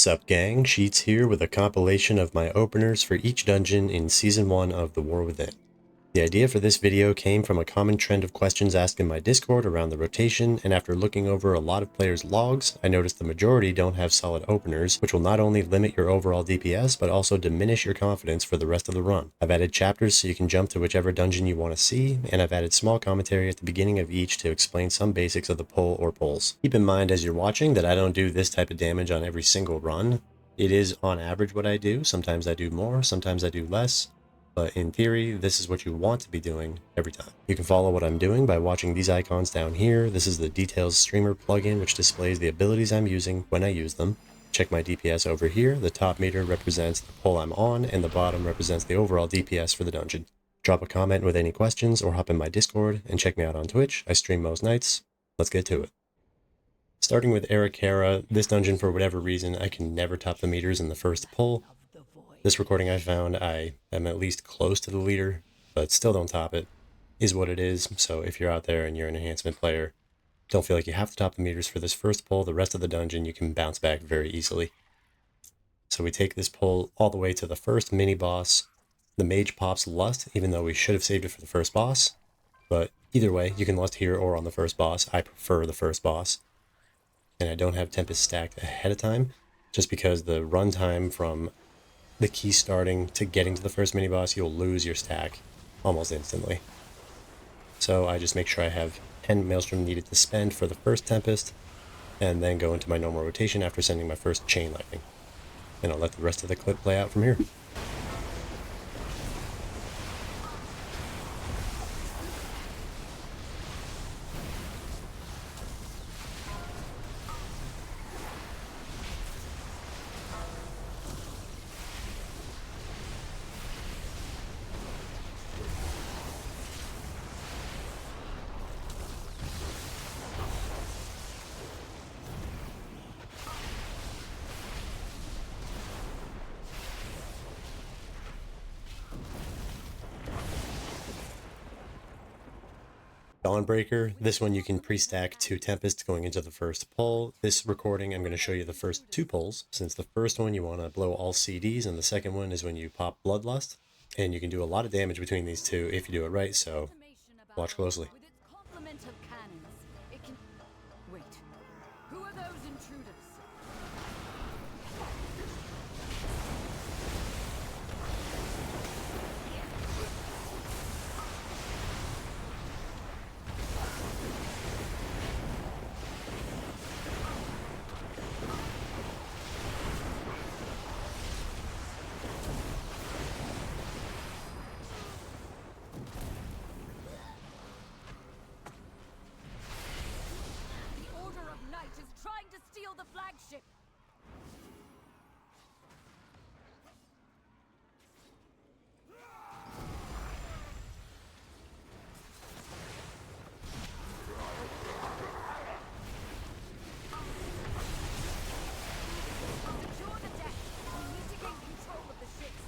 Sup gang, Sheets here with a compilation of my openers for each dungeon in Season 1 of The War Within. The idea for this video came from a common trend of questions asked in my Discord around the rotation, and after looking over a lot of players' logs, I noticed the majority don't have solid openers, which will not only limit your overall DPS, but also diminish your confidence for the rest of the run. I've added chapters so you can jump to whichever dungeon you want to see, and I've added small commentary at the beginning of each to explain some basics of the pull or pulls. Keep in mind as you're watching that I don't do this type of damage on every single run. It is on average what I do. Sometimes I do more, sometimes I do less. But in theory, this is what you want to be doing every time. You can follow what I'm doing by watching these icons down here. This is the Details Streamer plugin, which displays the abilities I'm using when I use them. Check my DPS over here. The top meter represents the pull I'm on, and the bottom represents the overall DPS for the dungeon. Drop a comment with any questions, or hop in my Discord, and check me out on Twitch. I stream most nights. Let's get to it. Starting with Ara-Kara, this dungeon, for whatever reason, I can never top the meters in the first pull. This recording I found I am at least close to the leader, but still don't top it, is what it is. So if you're out there and you're an enhancement player, don't feel like you have to top the meters for this first pull. The rest of the dungeon you can bounce back very easily. So we take this pull all the way to the first mini boss. The mage pops Lust, even though we should have saved it for the first boss. But either way, you can Lust here or on the first boss. I prefer the first boss. And I don't have Tempest stacked ahead of time, just because the runtime from the key starting to getting to the first mini boss, you'll lose your stack almost instantly. So I just make sure I have 10 Maelstrom needed to spend for the first Tempest, and then go into my normal rotation after sending my first Chain Lightning. And I'll let the rest of the clip play out from here. Dawnbreaker, this one you can pre-stack 2 Tempest going into the first pull. This recording I'm going to show you the first 2 pulls, since the first one you want to blow all CDs, and the second one is when you pop Bloodlust, and you can do a lot of damage between these two if you do it right, so watch closely. Wait, who are those intruders? The flagship. Secure the deck. We need to gain control of the ships.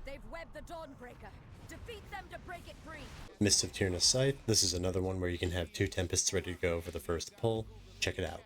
They've webbed the Dawnbreaker. Defeat them to break it free. Mists of Tirna Scithe, this is another one where you can have 2 Tempests ready to go for the first pull. Check it out.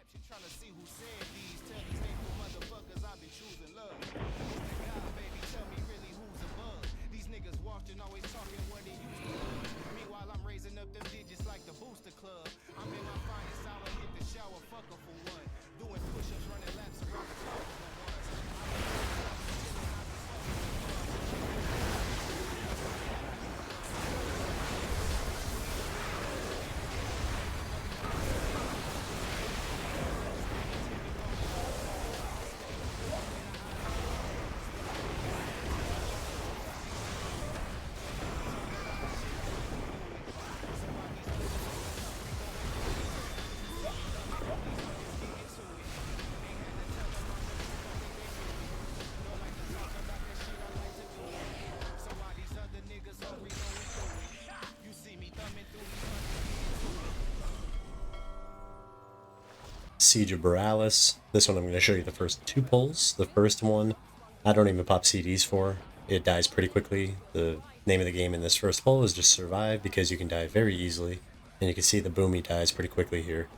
Siege of Boralus. This one I'm going to show you the first 2 pulls. The first one, I don't even pop CDs for. It dies pretty quickly. The name of the game in this first pull is just survive, because you can die very easily. And you can see the boomy dies pretty quickly here.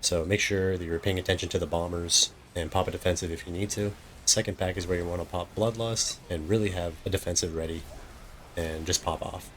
So make sure that you're paying attention to the bombers and pop a defensive if you need to. Second pack is where you want to pop Bloodlust and really have a defensive ready and just pop off.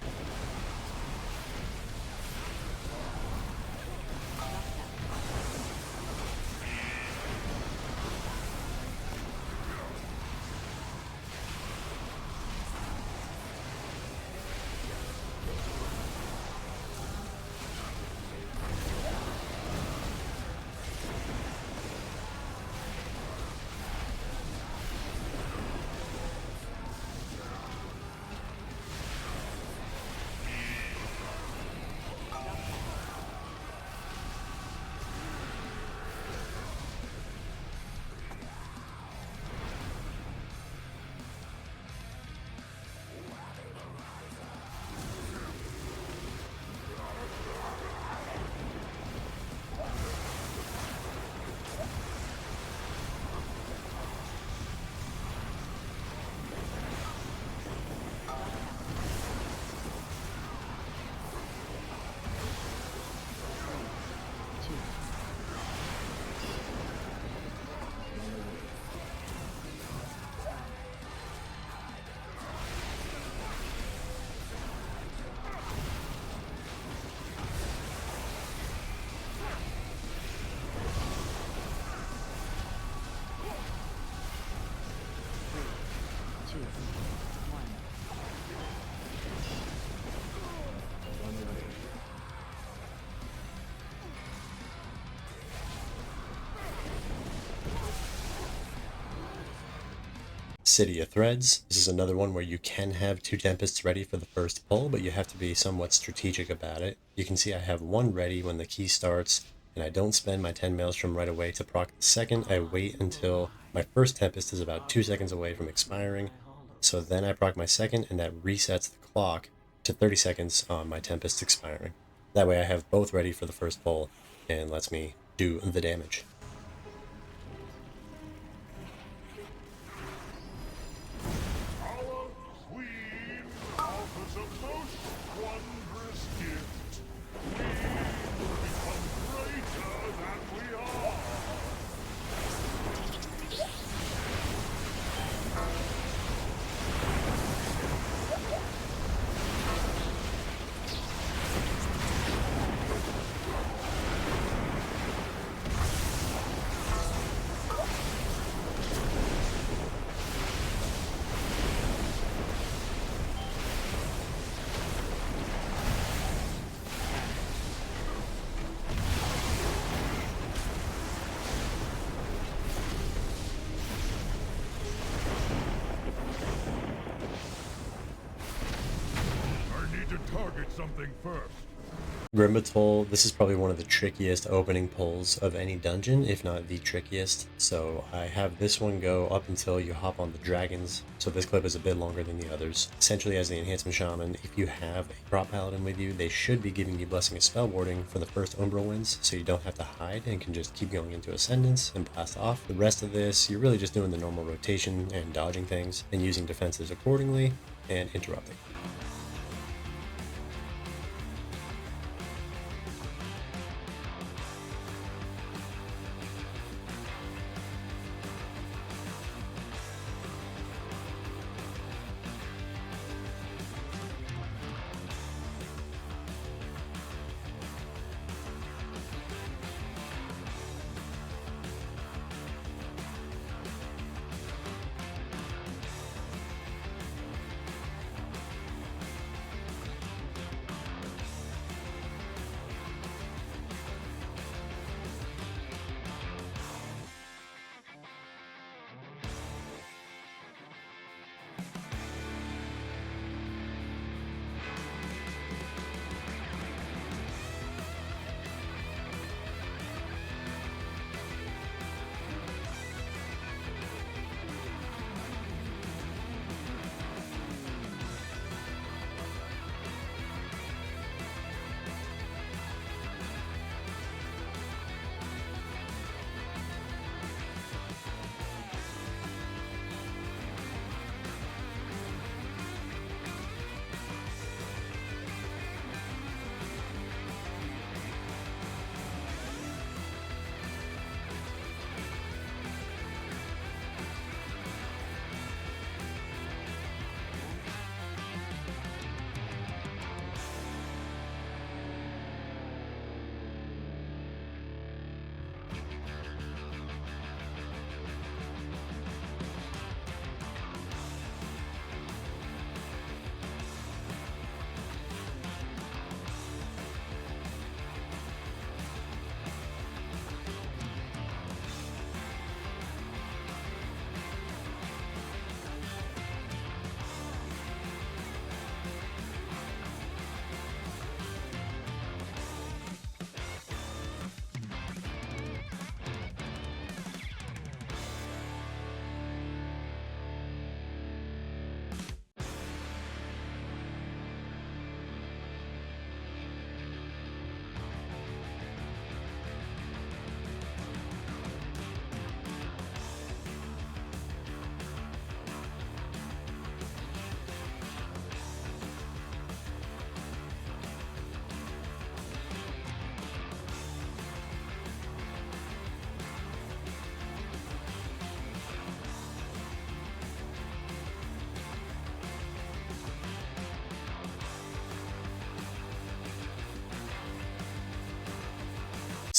City of Threads. This is another one where you can have 2 Tempests ready for the first pull, but you have to be somewhat strategic about it. You can see I have 1 ready when the key starts, and I don't spend my 10 Maelstrom right away to proc the second. I wait until my first Tempest is about 2 seconds away from expiring, so then I proc my second, and that resets the clock to 30 seconds on my Tempest expiring. That way I have both ready for the first pull, and lets me do the damage. Something first. Batol, this is probably one of the trickiest opening pulls of any dungeon, if not the trickiest. So I have this one go up until you hop on the dragons, so this clip is a bit longer than the others. Essentially, as the Enhancement Shaman, if you have a prop paladin with you, they should be giving you Blessing of Spell Warding for the first Umbral Winds, so you don't have to hide and can just keep going into Ascendance and blast off. The rest of this, you're really just doing the normal rotation and dodging things, and using defensives accordingly, and interrupting.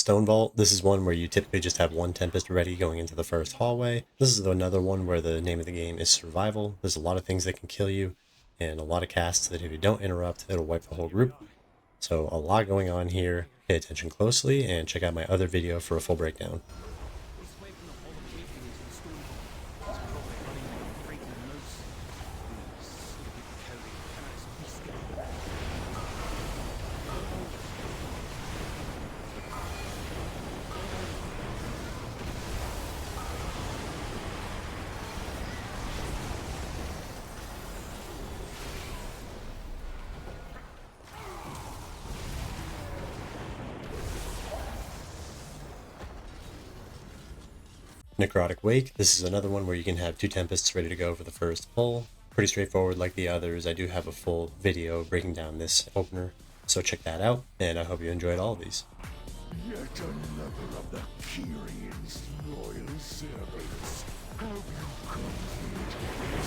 Stonevault, this is one where you typically just have one Tempest ready going into the first hallway. This is another one where the name of the game is survival. There's a lot of things that can kill you, and a lot of casts that if you don't interrupt, it'll wipe the whole group. So a lot going on here. Pay attention closely and check out my other video for a full breakdown. Necrotic Wake, this is another one where you can have 2 Tempests ready to go for the first pull. Pretty straightforward like the others. I do have a full video breaking down this opener, so check that out, and I hope you enjoyed all of these. Yet another of the Kyrian's loyal servants. Have you come here